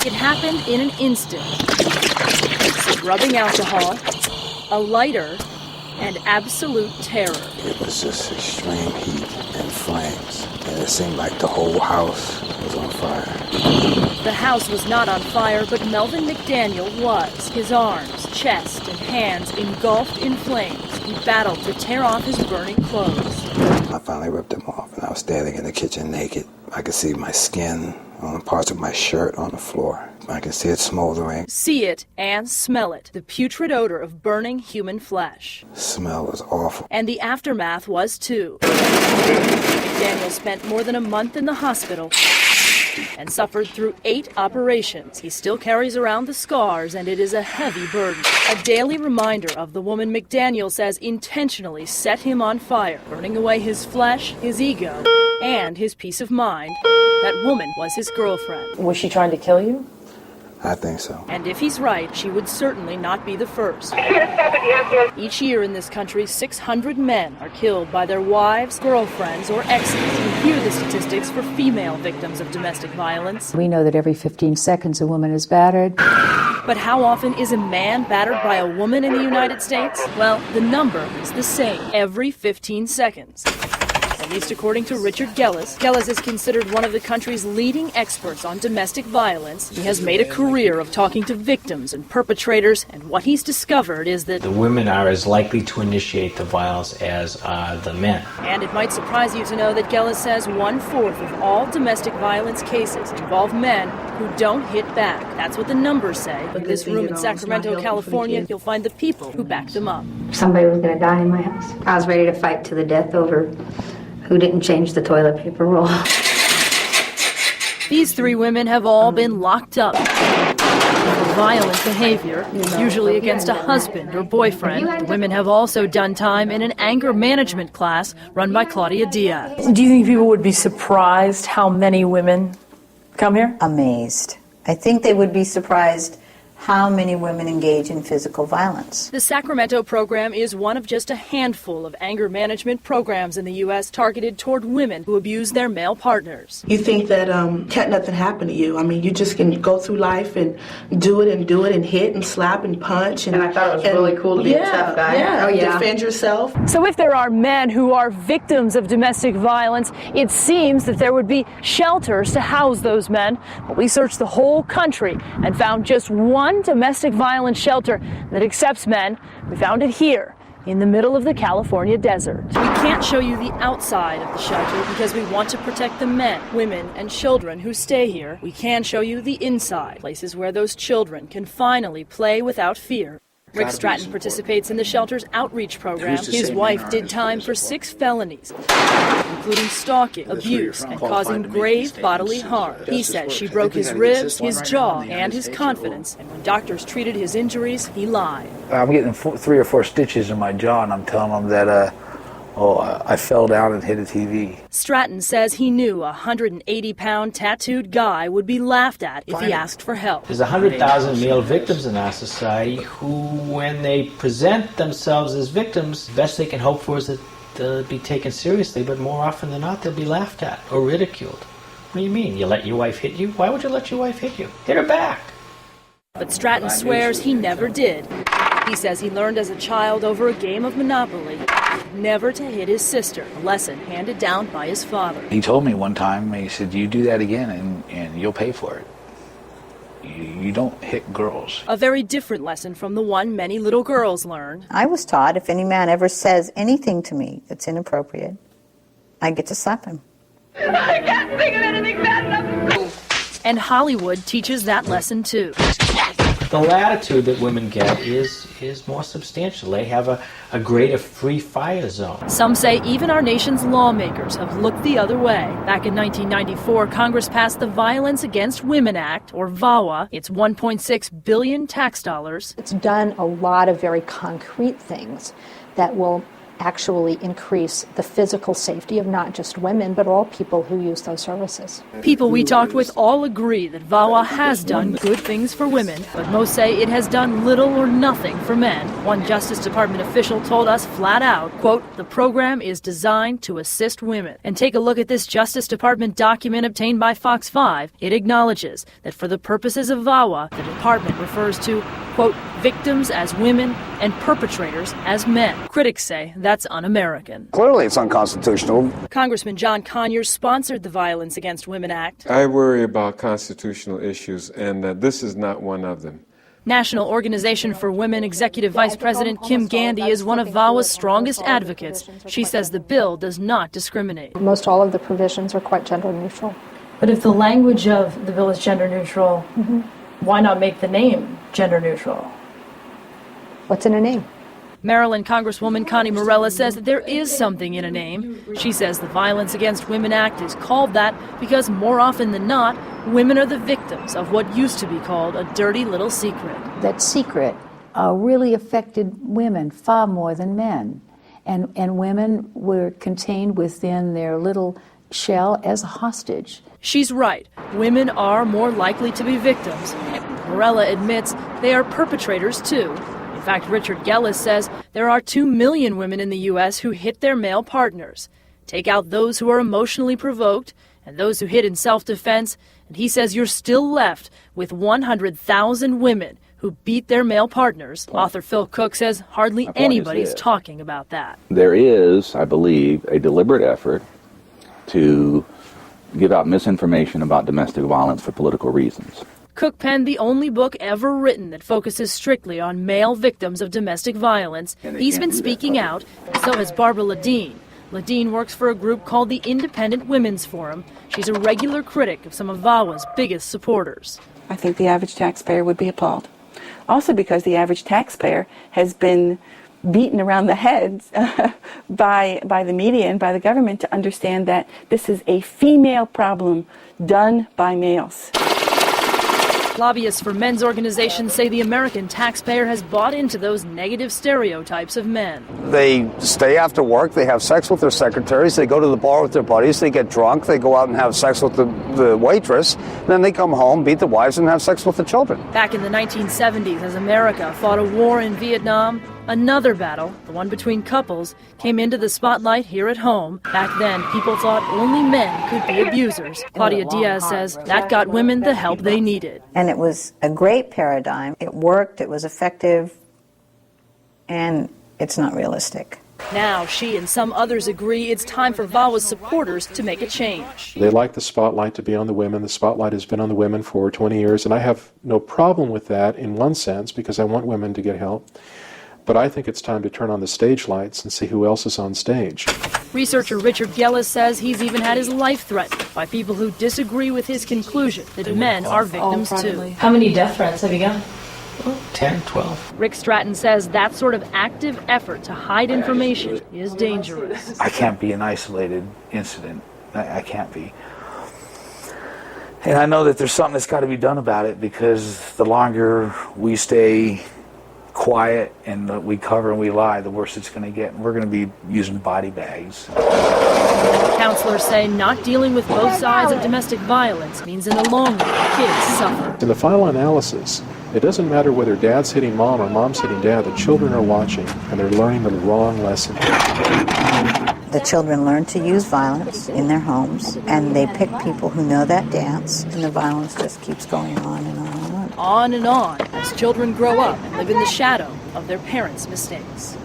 It happened in an instant. Some rubbing alcohol, a lighter, and absolute terror. It was just extreme heat and flames, and it seemed like the whole house was on fire. The house was not on fire, but Melvin McDaniel was. His arms, chest, and hands engulfed in flames. He battled to tear off his burning clothes. I finally ripped them off, and I was standing in the kitchen naked. I could see my skin on parts of my shirt on the floor. I could see it smoldering. See it and smell it. The putrid odor of burning human flesh. The smell was awful. And the aftermath was too. McDaniel spent more than a month in the hospital and suffered through 8 operations. He still carries around the scars, and it is a heavy burden. A daily reminder of the woman McDaniel says intentionally set him on fire, burning away his flesh, his ego, and his peace of mind. That woman was his girlfriend. Was she trying to kill you? I think so. And if he's right, she would certainly not be the first. Each year in this country, 600 men are killed by their wives, girlfriends, or exes. You hear the statistics for female victims of domestic violence. We know that every 15 seconds a woman is battered. But how often is a man battered by a woman in the United States? Well, the number is the same, every 15 seconds. At least according to Richard Gellis. Gellis is considered one of the country's leading experts on domestic violence. He has made a career of talking to victims and perpetrators, and what he's discovered is that the women are as likely to initiate the violence as are the men. And it might surprise you to know that Gellis says 1/4 of all domestic violence cases involve men who don't hit back. That's what the numbers say. But in this room in Sacramento, California, you'll find the people who back them up. Somebody was going to die in my house. I was ready to fight to the death over who didn't change the toilet paper roll. These 3 women have all been locked up for violent behavior, usually against a husband or boyfriend. The women have also done time in an anger management class run by Claudia Diaz. Do you think people would be surprised how many women come here? Amazed. I think they would be surprised how many women engage in physical violence. The Sacramento program is one of just a handful of anger management programs in the U.S. targeted toward women who abuse their male partners. You think that can't nothing happen to you. I mean, you just can go through life and do it and hit and slap and punch. And I thought it was really cool to be a tough guy. Yeah, defend yourself. So if there are men who are victims of domestic violence, it seems that there would be shelters to house those men. But we searched the whole country and found just one domestic violence shelter that accepts men. We found it here in the middle of the California desert. We can't show you the outside of the shelter because we want to protect the men, women, and children who stay here. We can show you the inside, places where those children can finally play without fear. Rick Stratton participates in the shelter's outreach program. His wife did time for 6 felonies, including stalking, abuse, and causing grave bodily harm. He says she broke his ribs, his jaw, and his confidence, and when doctors treated his injuries, he lied. I'm getting 3 or 4 stitches in my jaw, and I'm telling them that I fell down and hit a TV. Stratton says he knew a 180-pound tattooed guy would be laughed at if he asked for help. There's 100,000 male victims in our society who, when they present themselves as victims, the best they can hope for is that they'll be taken seriously, but more often than not, they'll be laughed at or ridiculed. What do you mean? You let your wife hit you? Why would you let your wife hit you? Hit her back. But Stratton swears he never did. He says he learned as a child over a game of Monopoly never to hit his sister, a lesson handed down by his father. He told me one time, he said, you do that again and you'll pay for it. You don't hit girls. A very different lesson from the one many little girls learn. I was taught if any man ever says anything to me that's inappropriate, I get to slap him. I can't think of anything bad enough. And Hollywood teaches that lesson too. The latitude that women get is more substantial. They have a greater free fire zone. Some say even our nation's lawmakers have looked the other way. Back in 1994, Congress passed the Violence Against Women Act, or VAWA. It's $1.6 billion tax dollars. It's done a lot of very concrete things that will actually increase the physical safety of not just women, but all people who use those services. People we talked with all agree that VAWA has done good things for women, but most say it has done little or nothing for men. One Justice Department official told us flat out, quote, the program is designed to assist women. And take a look at this Justice Department document obtained by Fox 5. It acknowledges that for the purposes of VAWA, the department refers to, quote, victims as women and perpetrators as men. Critics say that's un-American. Clearly it's unconstitutional. Congressman John Conyers sponsored the Violence Against Women Act. I worry about constitutional issues, and this is not one of them. National Organization for Women Executive Vice President Kim Gandy is one of VAWA's strongest advocates. She says the bill does not discriminate. Most all of the provisions are quite gender neutral. But if the language of the bill is gender neutral, why not make the name gender neutral? What's in a name? Maryland Congresswoman Connie Morella says that there is something in a name. She says the Violence Against Women Act is called that because more often than not, women are the victims of what used to be called a dirty little secret. That secret really affected women far more than men. And women were contained within their little shell as a hostage. She's right. Women are more likely to be victims. Morella admits they are perpetrators too. In fact, Richard Gellis says there are 2 million women in the U.S. who hit their male partners. Take out those who are emotionally provoked and those who hit in self-defense, and he says you're still left with 100,000 women who beat their male partners. Author Phil Cook says hardly anybody's talking about that. There is, I believe, a deliberate effort to give out misinformation about domestic violence for political reasons. Cook penned the only book ever written that focuses strictly on male victims of domestic violence. He's been speaking out, so has Barbara Ladine. Ladine works for a group called the Independent Women's Forum. She's a regular critic of some of VAWA's biggest supporters. I think the average taxpayer would be appalled. Also because the average taxpayer has been beaten around the heads by the media and by the government to understand that this is a female problem done by males. Lobbyists for men's organizations say the American taxpayer has bought into those negative stereotypes of men. They stay after work, they have sex with their secretaries, they go to the bar with their buddies, they get drunk, they go out and have sex with the waitress, then they come home, beat the wives, and have sex with the children. Back in the 1970s, as America fought a war in Vietnam, another battle, the one between couples, came into the spotlight here at home. Back then, people thought only men could be abusers. Claudia Diaz says that got women the help they needed. And it was a great paradigm. It worked, it was effective, and it's not realistic. Now, she and some others agree it's time for VAWA's supporters to make a change. They like the spotlight to be on the women. The spotlight has been on the women for 20 years, and I have no problem with that in one sense because I want women to get help. But I think it's time to turn on the stage lights and see who else is on stage. Researcher Richard Gellis says he's even had his life threatened by people who disagree with his conclusion that men are victims too. How many death threats have you gotten? 10, 12. Rick Stratton says that sort of active effort to hide information is dangerous. I can't be an isolated incident. I can't be. And I know that there's something that's got to be done about it because the longer we stay quiet and we cover and we lie, the worse it's going to get. And we're going to be using body bags. Counselors say not dealing with both sides of domestic violence means in the long run, kids suffer. In the final analysis, it doesn't matter whether dad's hitting mom or mom's hitting dad, the children are watching and they're learning the wrong lesson. The children learn to use violence in their homes, and they pick people who know that dance, and the violence just keeps going on and on and on. On and on as children grow up and live in the shadow of their parents' mistakes.